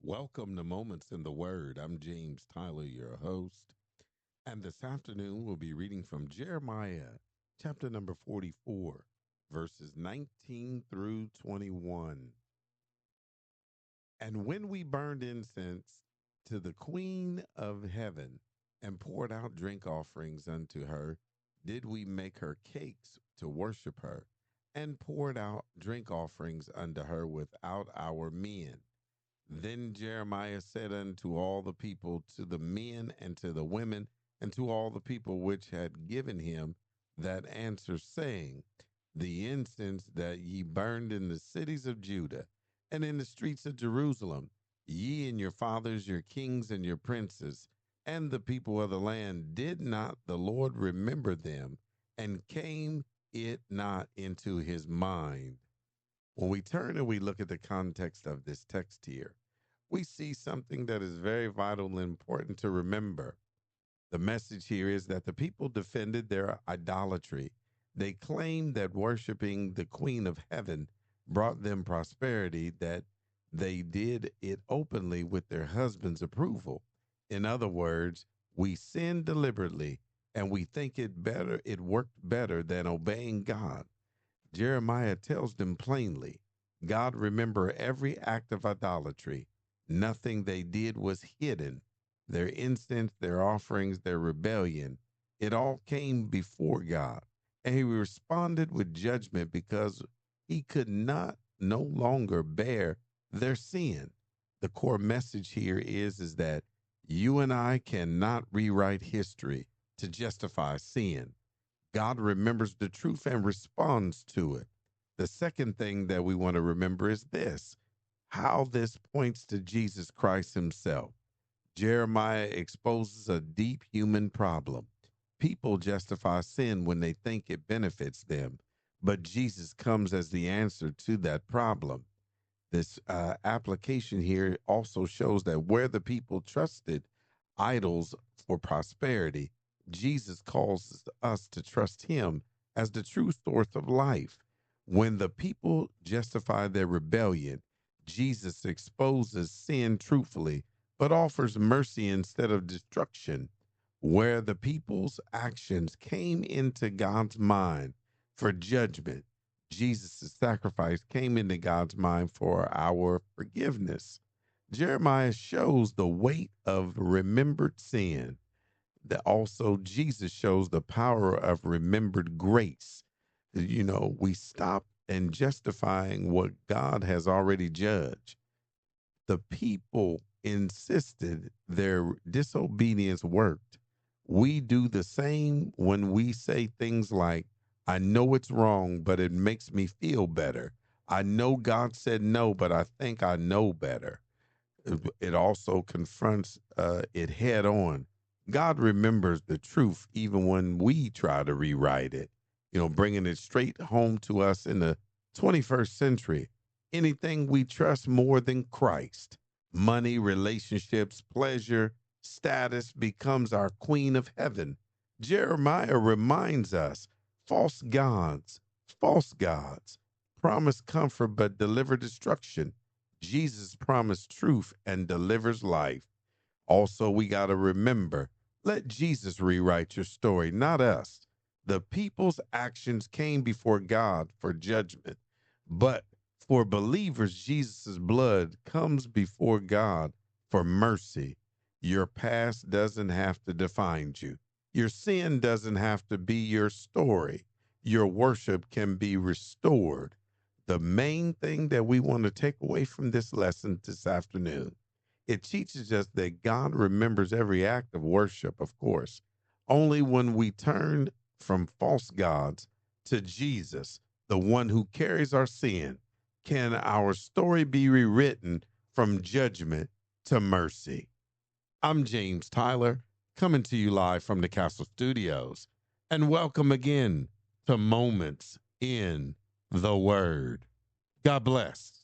Welcome to Moments in the Word. I'm James Tyler, your host. And this afternoon we'll be reading from Jeremiah chapter number 44, verses 19 through 21. And when we burned incense to the Queen of Heaven and poured out drink offerings unto her, did we make her cakes to worship her, and poured out drink offerings unto her without our men. Then Jeremiah said unto all the people, to the men and to the women, and to all the people which had given him that answer, saying, the incense that ye burned in the cities of Judah and in the streets of Jerusalem, ye and your fathers, your kings, and your princes, and the people of the land, did not the Lord remember them, and came it not into his mind? When we turn and we look at the context of this text here, we see something that is very vital and important to remember. The message here is that the people defended their idolatry. They claimed that worshiping the Queen of Heaven brought them prosperity, that they did it openly with their husband's approval. In other words, we sin deliberately and we think it worked better than obeying God. Jeremiah tells them plainly, God remembered every act of idolatry. Nothing they did was hidden. Their incense, their offerings, their rebellion, it all came before God. And he responded with judgment because he could not no longer bear their sin. The core message here is that you and I cannot rewrite history to justify sin. God remembers the truth and responds to it. The second thing that we want to remember is this, how this points to Jesus Christ himself. Jeremiah exposes a deep human problem. People justify sin when they think it benefits them, but Jesus comes as the answer to that problem. This application here also shows that where the people trusted idols for prosperity, Jesus calls us to trust him as the true source of life. When the people justify their rebellion, Jesus exposes sin truthfully, but offers mercy instead of destruction. Where the people's actions came into God's mind for judgment, Jesus' sacrifice came into God's mind for our forgiveness. Jeremiah shows the weight of remembered sin. That also Jesus shows the power of remembered grace. We stop and justifying what God has already judged. The people insisted their disobedience worked. We do the same when we say things like, I know it's wrong, but it makes me feel better. I know God said no, but I think I know better. It also confronts it head on. God remembers the truth even when we try to rewrite it, bringing it straight home to us in the 21st century. Anything we trust more than Christ, money, relationships, pleasure, status becomes our queen of heaven. Jeremiah reminds us false gods promise comfort but deliver destruction. Jesus promised truth and delivers life. Also, we got to remember, let Jesus rewrite your story, not us. The people's actions came before God for judgment, but for believers, Jesus' blood comes before God for mercy. Your past doesn't have to define you. Your sin doesn't have to be your story. Your worship can be restored. The main thing that we want to take away from this lesson this afternoon, it teaches us that God remembers every act of worship, of course. Only when we turn from false gods to Jesus, the one who carries our sin, can our story be rewritten from judgment to mercy. I'm James Tyler, coming to you live from the Castle Studios, and welcome again to Moments in the Word. God bless.